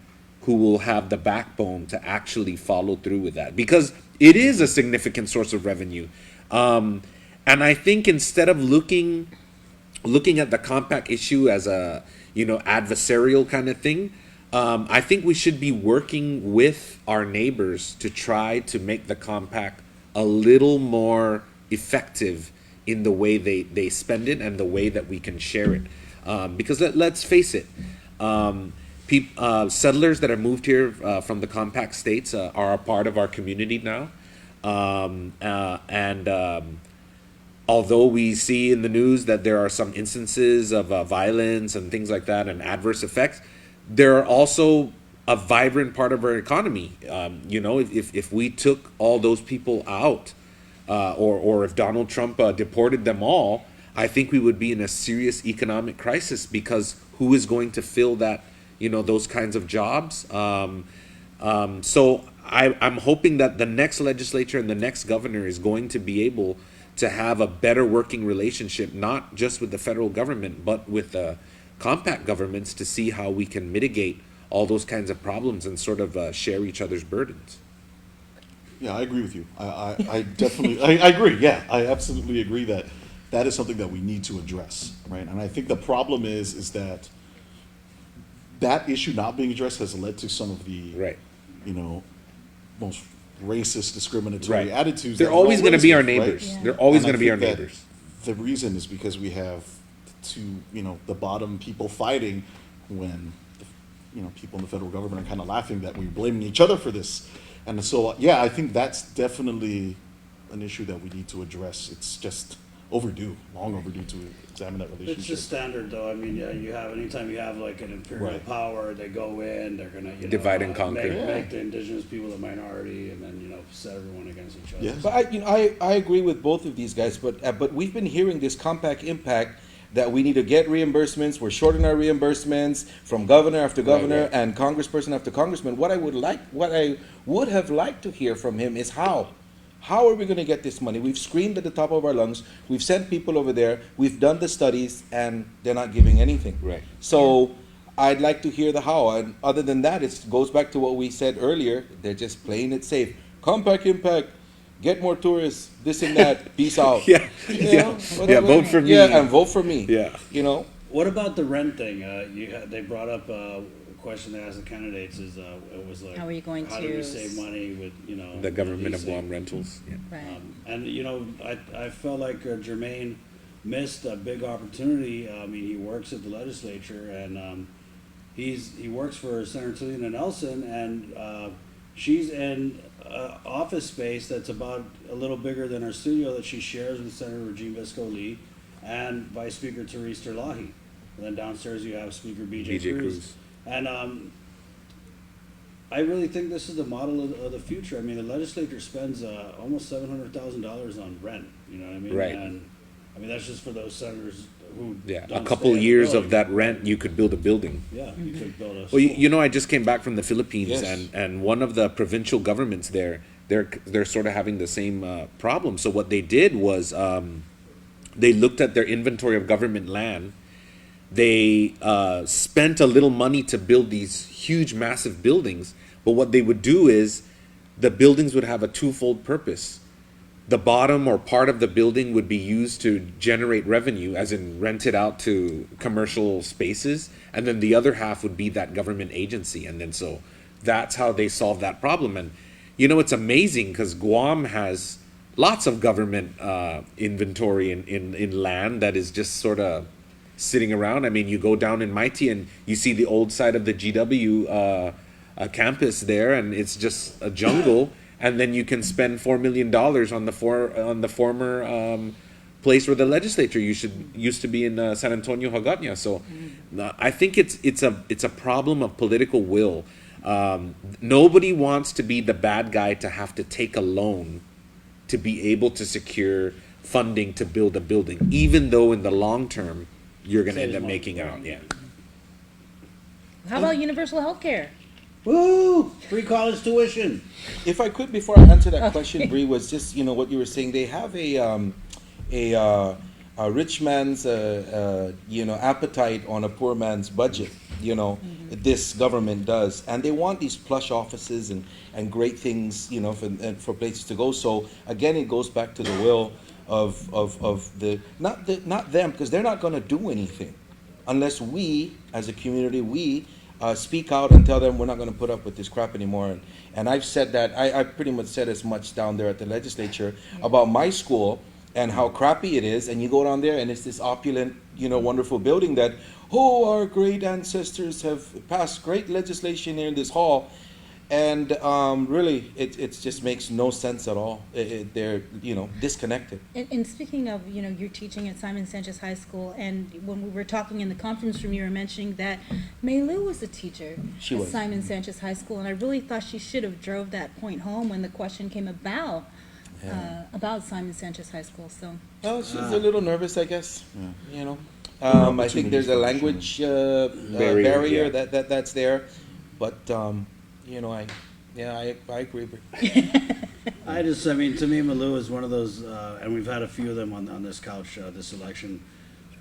S4: who will have the backbone to actually follow through with that, because it is a significant source of revenue. And I think instead of looking at the compact issue as a adversarial kind of thing, I think we should be working with our neighbors to try to make the compact a little more effective in the way they spend it and the way that we can share it. Because let's face it, settlers that have moved here from the compact states are a part of our community now. Although we see in the news that there are some instances of violence and things like that and adverse effects, there are also a vibrant part of our economy. If we took all those people out, or if Donald Trump deported them all, I think we would be in a serious economic crisis, because who is going to fill that, those kinds of jobs? So I'm hoping that the next legislature and the next governor is going to be able to have a better working relationship, not just with the federal government, but with the compact governments, to see how we can mitigate all those kinds of problems and sort of share each other's burdens.
S3: Yeah, I agree with you. I definitely, I agree. Yeah, I absolutely agree that that is something that we need to address, right? And I think the problem is that that issue not being addressed has led to some of the,
S4: Right.
S3: most racist, discriminatory attitudes.
S4: They're
S3: that we're
S4: always going to be our
S3: witnessing, right?
S4: neighbors.
S2: Yeah.
S4: They're always
S3: And I
S4: going to be our
S3: think that
S4: neighbors.
S3: The reason is because we have the bottom people fighting when, people in the federal government are kind of laughing that we're blaming each other for this. And so, yeah, I think that's definitely an issue that we need to address. It's just overdue, long overdue to examine that relationship.
S1: It's just standard, though. I mean, yeah, anytime you have like an imperial
S3: Right.
S1: power, they go in, they're gonna
S4: Divide and conquer.
S1: make the indigenous people the minority, and then set everyone against each other.
S3: Yes.
S5: But I agree with both of these guys. But we've been hearing this compact impact that we need to get reimbursements. We're short on our reimbursements from governor after governor
S4: right.
S5: and congressperson after congressman. What I would have liked to hear from him is how. How are we going to get this money? We've screamed at the top of our lungs. We've sent people over there. We've done the studies, and they're not giving anything.
S4: Right.
S5: So I'd like to hear the how. And other than that, it goes back to what we said earlier. They're just playing it safe. Compact impact. Get more tourists. This and that. Peace out.
S4: Yeah.
S5: Yeah.
S4: Yeah, vote for me.
S5: Yeah, and vote for me.
S4: Yeah.
S1: What about the rent thing? They brought up a question they asked the candidates is it was like,
S2: How are you going
S1: how
S2: to
S1: do we save money with
S4: The government of
S1: leasing?
S4: Guam rentals. Yeah.
S2: Right.
S1: And I felt like Jermaine missed a big opportunity. I mean, he works at the legislature, and he works for Senator Talina Nelson, and she's in office space that's about a little bigger than our studio that she shares with Senator Regine Vesco-Lee and Vice Speaker Therese Terlahi. And then downstairs you have Speaker B.J. Cruz. And I really think this is the model of the future. I mean, the legislature spends almost $700,000 on rent. You know what I mean?
S4: Right.
S1: And I mean, that's just for those senators who
S4: Yeah. A
S1: don't
S4: couple
S1: stay in the
S4: years
S1: building.
S4: of that rent, you could build a building.
S1: Yeah, you could build a.
S4: Well,
S1: school.
S4: I just came back from the Philippines,
S5: Yes.
S4: and one of the provincial governments there, they're sort of having the same problem. So what they did was they looked at their inventory of government land. They spent a little money to build these huge, massive buildings. But what they would do is the buildings would have a twofold purpose. The bottom or part of the building would be used to generate revenue, as in rent it out to commercial spaces, and then the other half would be that government agency. And then so that's how they solved that problem. And it's amazing because Guam has lots of government inventory in land that is just sort of sitting around. I mean, you go down in Mighty and you see the old side of the GW campus there, and it's just a jungle. And then you can spend $4 million on the former place where the legislature used to be in San Antonio, Hagåtña. So I think it's a problem of political will. Nobody wants to be the bad guy to have to take a loan to be able to secure funding to build a building, even though in the long term you're going to end up making out. Yeah.
S2: How about universal health care?
S1: Woo! Free college tuition.
S5: If I could, before I answer that question, Bree, was just what you were saying. They have a a rich man's appetite on a poor man's budget. This government does, and they want these plush offices and great things, for places to go. So again, it goes back to the will of not them, because they're not going to do anything unless we, as a community, we speak out and tell them we're not going to put up with this crap anymore. And I've said that, I pretty much said as much down there at the legislature about my school and how crappy it is. And you go down there and it's this opulent, wonderful building that, our great ancestors have passed great legislation here in this hall. And really, it just makes no sense at all. They're disconnected.
S2: And speaking of, you're teaching at Simon Sanchez High School, and when we were talking in the conference room, you were mentioning that Maylu was a teacher
S5: She
S2: at
S5: was.
S2: Simon Sanchez High School, and I really thought she should have drove that point home when the question came about Simon Sanchez High School. So
S5: Well, she's a little nervous, I guess. I think
S3: Opportunities
S5: there's a
S3: for
S5: language
S4: yeah.
S5: barrier that's there, but I agree with
S1: to me, Malou is one of those, and we've had a few of them on this couch this election.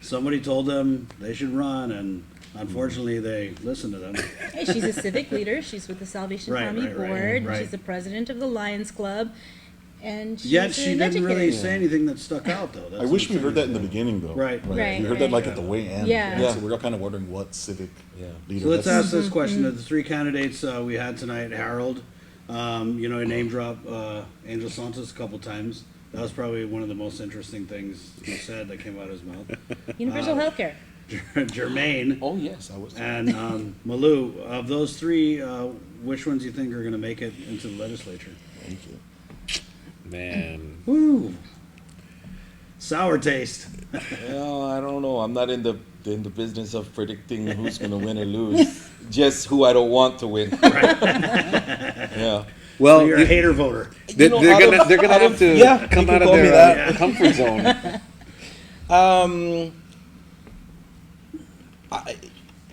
S1: Somebody told them they should run, and unfortunately, they listened to them.
S2: hey, she's a civic leader. She's with the Salvation
S1: Right,
S2: Army
S1: right, right,
S2: Board.
S1: right.
S2: She's the president of the Lions Club, and she's
S1: Yet she
S2: an
S1: didn't really
S2: educator.
S1: say anything that stuck out, though. That's
S3: I wish we
S1: what's
S3: heard that in the beginning, though.
S1: Right.
S2: Right,
S3: We heard that
S2: right.
S3: at the way end.
S2: Yeah.
S5: Yeah.
S3: So we're all kind of wondering what civic
S5: Yeah.
S3: leader.
S1: So let's
S3: that's-
S1: ask this question of the three candidates we had tonight. Harold, name drop Angel Santos a couple times. That was probably one of the most interesting things he said that came out of his mouth.
S2: Universal health care.
S1: Jermaine
S5: Oh yes, I was.
S1: and Malou. Of those three, which ones do you think are going to make it into the legislature?
S3: Thank you.
S4: Man.
S1: Woo! Sour taste.
S5: Well, I don't know. I'm not in the business of predicting who's going to win or lose. Just who I don't want to win. Yeah.
S4: Well,
S1: So you're a hater voter.
S4: they're gonna have to
S5: yeah,
S4: come
S5: you can
S4: out of
S5: call me
S4: their
S5: that.
S4: comfort zone.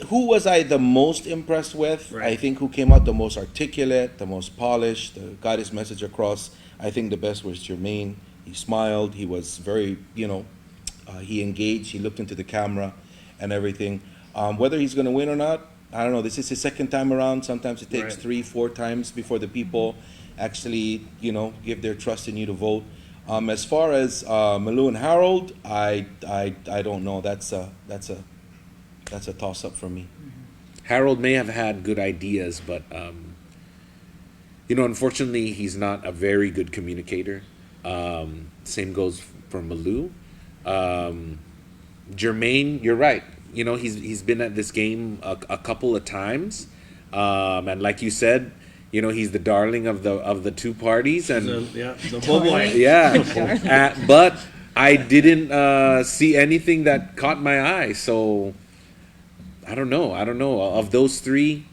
S5: Who was I the most impressed with?
S1: Right.
S5: I think who came out the most articulate, the most polished, got his message across. I think the best was Jermaine. He smiled. He was very, he engaged. He looked into the camera and everything. Whether he's going to win or not, I don't know. This is his second time around. Sometimes it takes
S1: Right.
S5: 3-4 times before the people actually, give their trust in you to vote. As far as Malou and Harold, I don't know. That's a toss up for me.
S4: Harold may have had good ideas, but unfortunately, he's not a very good communicator. Same goes for Malou. Jermaine, you're right. He's been at this game a couple of times, and like you said, he's the darling of the two parties, and
S1: The bull boy.
S4: yeah. But I didn't see anything that caught my eye, so I don't know. Of those three,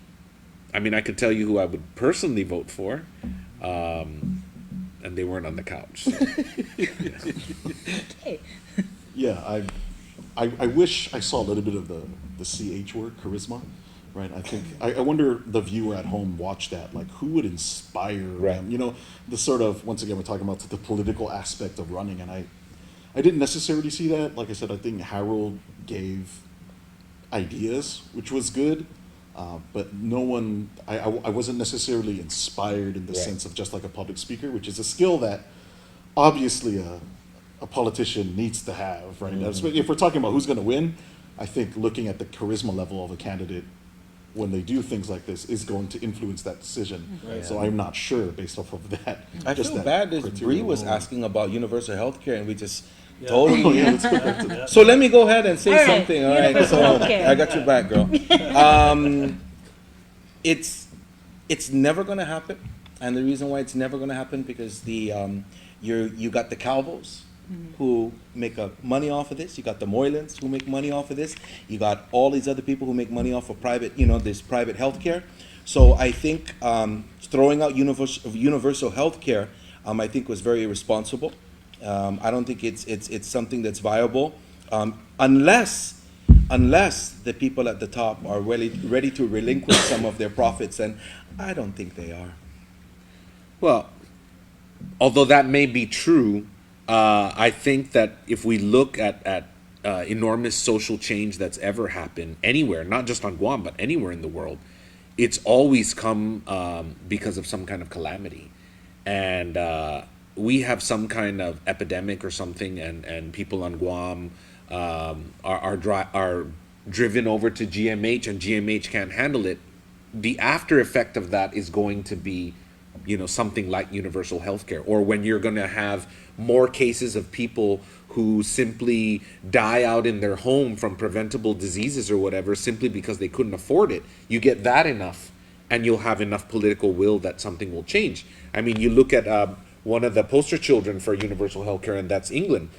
S4: I mean, I could tell you who I would personally vote for, and they weren't on the couch. So.
S2: Hey,
S3: Yeah, I wish I saw a little bit of the CH word, charisma, right? I think I wonder the viewer at home watched that, like who would inspire them? The sort of, once again, we're talking about the political aspect of running, and I didn't necessarily see that. Like I said, I think Harold gave ideas, which was good, but no one, I wasn't necessarily inspired in the
S4: Right.
S3: sense of just like a public speaker, which is a skill that obviously a politician needs to have, right? If we're talking about who's going to win, I think looking at the charisma level of a candidate when they do things like this is going to influence that decision.
S5: Right.
S3: So I'm not sure based off of that.
S5: I
S3: just
S5: feel
S3: that
S5: bad that
S3: criteria
S5: Bree was
S3: alone.
S5: asking about universal health care and we just totally.
S3: Oh, yeah, let's go back to that.
S5: So let me go ahead and say
S2: All right,
S5: something. All right,
S2: universal
S5: so
S2: healthcare.
S5: I got your back, girl. It's never going to happen, and the reason why it's never going to happen because you got the Calvos who make money off of this. You got the Moylans who make money off of this. You got all these other people who make money off of private, this private healthcare. So I think throwing out universal healthcare, I think was very irresponsible. I don't think it's something that's viable unless the people at the top are ready to relinquish some of their profits, and I don't think they are.
S4: Well, although that may be true, I think that if we look at enormous social change that's ever happened anywhere, not just on Guam, but anywhere in the world, it's always come because of some kind of calamity. And we have some kind of epidemic or something, and people on Guam are driven over to GMH, and GMH can't handle it. The after effect of that is going to be, something like universal health care, or when you're going to have more cases of people who simply die out in their home from preventable diseases or whatever, simply because they couldn't afford it. You get that enough, and you'll have enough political will that something will change. I mean, you look at one of the poster children for universal health care, and that's England.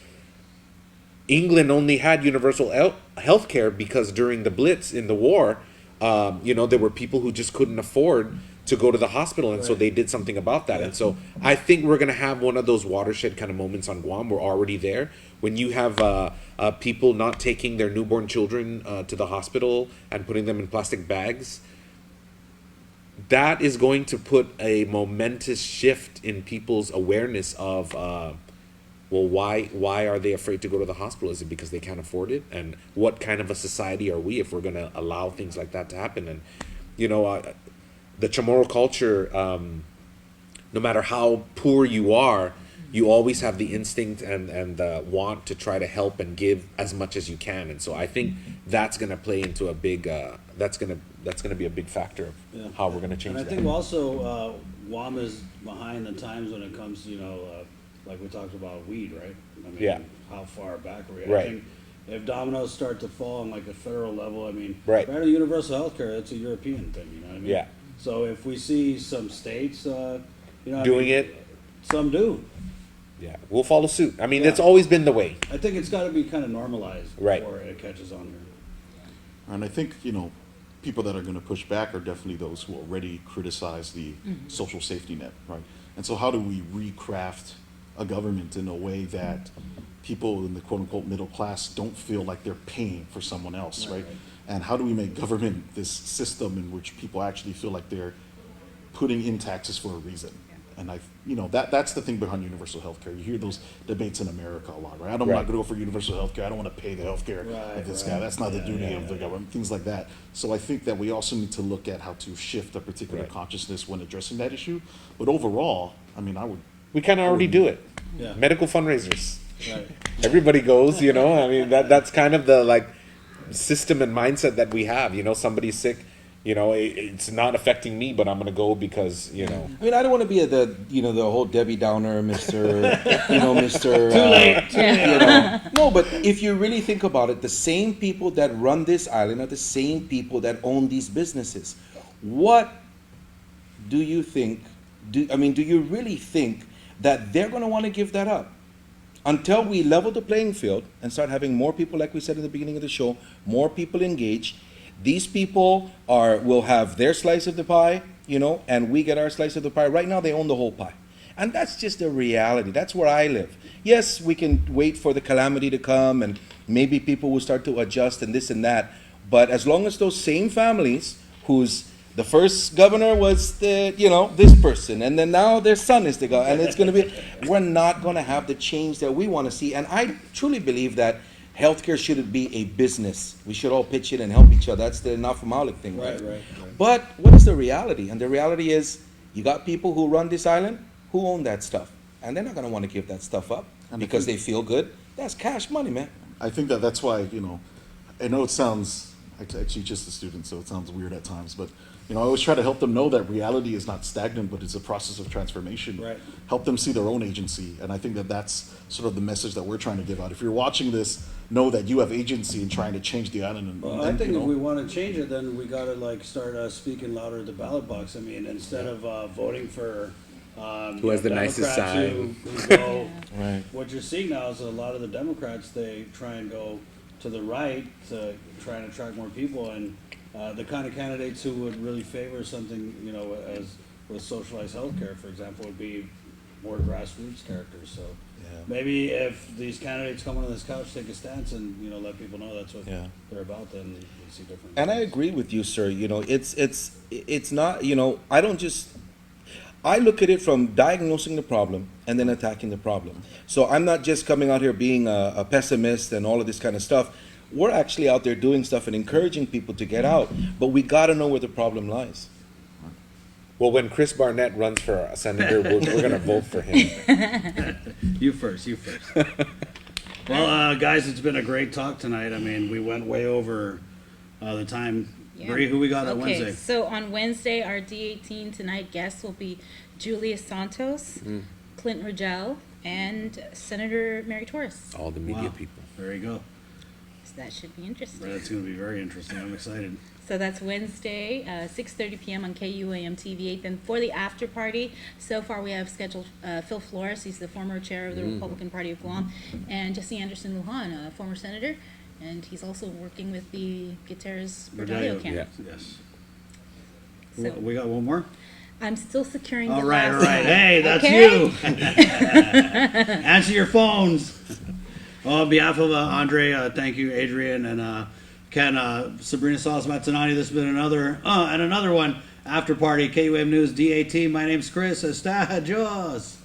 S4: England only had universal health care because during the Blitz in the war, there were people who just couldn't afford to go to the hospital, and so they did something about that. And so I think we're going to have one of those watershed kind of moments on Guam. We're already there. When you have people not taking their newborn children to the hospital and putting them in plastic bags, that is going to put a momentous shift in people's awareness of, why are they afraid to go to the hospital? Is it because they can't afford it? And what kind of a society are we if we're going to allow things like that to happen? And, the Chamorro culture, no matter how poor you are, you always have the instinct and the want to try to help and give as much as you can. And so I think that's going to play into a big, that's going to be a big factor of how we're going to change
S1: And I
S4: that.
S1: think also Guam is behind the times when it comes to, like we talked about weed, right? I mean, how far back are we?
S4: Right.
S1: I think if dominoes start to fall on like a federal level, I mean,
S4: Right.
S1: right, universal health care, it's a European thing, you know what I mean?
S4: Yeah.
S1: So if we see some states,
S4: Doing it.
S1: some do.
S4: Yeah, we'll follow suit. I mean,
S1: Yeah.
S4: it's always been the way.
S1: I think it's got to be kind of normalized
S4: Right.
S1: before it catches on here.
S3: And I think, people that are going to push back are definitely those who already criticize the social safety net, right? And so how do we recraft a government in a way that people in the quote-unquote middle class don't feel like they're paying for someone else, right? And how do we make government this system in which people actually feel like they're putting in taxes for a reason? And that's the thing behind universal health care. You hear those debates in America a lot, right? I'm not going to go for universal health care. I don't want to pay the health care of this guy. That's not the duty of the government, things like that. So I think that we also need to look at how to shift a particular consciousness when addressing that issue. But overall, I mean,
S4: We kind of already do it.
S1: Yeah.
S4: Medical fundraisers.
S1: Right.
S4: Everybody goes, I mean, that's kind of the system and mindset that we have. Somebody's sick, it's not affecting me, but I'm going to go because,
S5: I mean, I don't want to be the whole Debbie Downer, Mr. Mr.
S1: Too late.
S5: No, but if you really think about it, the same people that run this island are the same people that own these businesses. What do you think? Do you really think that they're going to want to give that up? Until we level the playing field and start having more people, like we said at the beginning of the show, more people engaged, these people will have their slice of the pie, and we get our slice of the pie. Right now, they own the whole pie. And that's just a reality. That's where I live. Yes, we can wait for the calamity to come, and maybe people will start to adjust and this and that. But as long as those same families the first governor was this person, and then now their son is the governor, and it's going to be, we're not going to have the change that we want to see. And I truly believe that healthcare shouldn't be a business. We should all pitch in and help each other. That's the Nafamalik thing, right?
S1: Right.
S5: But what is the reality? And the reality is, you got people who run this island who own that stuff, and they're not going to want to give that stuff up because they feel good. That's cash money, man.
S3: I think that's why, I know it sounds, I teach just the students, so it sounds weird at times, but I always try to help them know that reality is not stagnant, but it's a process of transformation.
S1: Right.
S3: Help them see their own agency, and I think that's sort of the message that we're trying to give out. If you're watching this, know that you have agency in trying to change the island.
S1: Well, I think if we want to change it, then we got to start speaking louder at the ballot box. I mean, instead of voting for
S4: Who has the nicest
S1: Democrats
S4: sign.
S1: who go,
S5: Right.
S1: what you're seeing now is a lot of the Democrats, they try and go to the right to try and attract more people, and the kind of candidates who would really favor something, as with socialized healthcare, for example, would be more grassroots characters. So maybe if these candidates come on this couch, take a stance, and let people know that's what they're about, then you see different.
S5: And I agree with you, sir. It's not. I look at it from diagnosing the problem and then attacking the problem. So I'm not just coming out here being a pessimist and all of this kind of stuff. We're actually out there doing stuff and encouraging people to get out, but we got to know where the problem lies.
S4: Well, when Chris Barnett runs for senator, we're going to vote for him.
S1: You first. Well, guys, it's been a great talk tonight. I mean, we went way over the time.
S2: Yeah.
S1: Bree, who we got on
S2: Okay,
S1: Wednesday?
S2: so on Wednesday, our D18 tonight guests will be Julia Santos, Clint Rogel, and Senator Mary Torres.
S4: All the media
S1: Wow.
S4: people.
S1: There you go.
S2: So that should be interesting.
S1: That's going to be very interesting. I'm excited.
S2: So that's Wednesday, 6:30 p.m. on KUAM TV8. Then for the after party, so far we have scheduled Phil Flores. He's the former chair of the Republican Party of Guam, and Jesse Anderson Lujan, a former senator, and he's also working with the Gutierrez Bordallo camp.
S4: Yeah.
S1: Yes.
S2: So
S1: We got one more?
S2: I'm still securing the
S1: All right,
S2: last
S1: all right.
S2: one.
S1: Hey, that's
S2: Okay?
S1: you. Answer your phones. Well, on behalf of Andri, thank you, Adrian, and Ken, Sabrina Salas Matsanani. This has been another one after party. KUM News D18. My name's Chris. Estajos.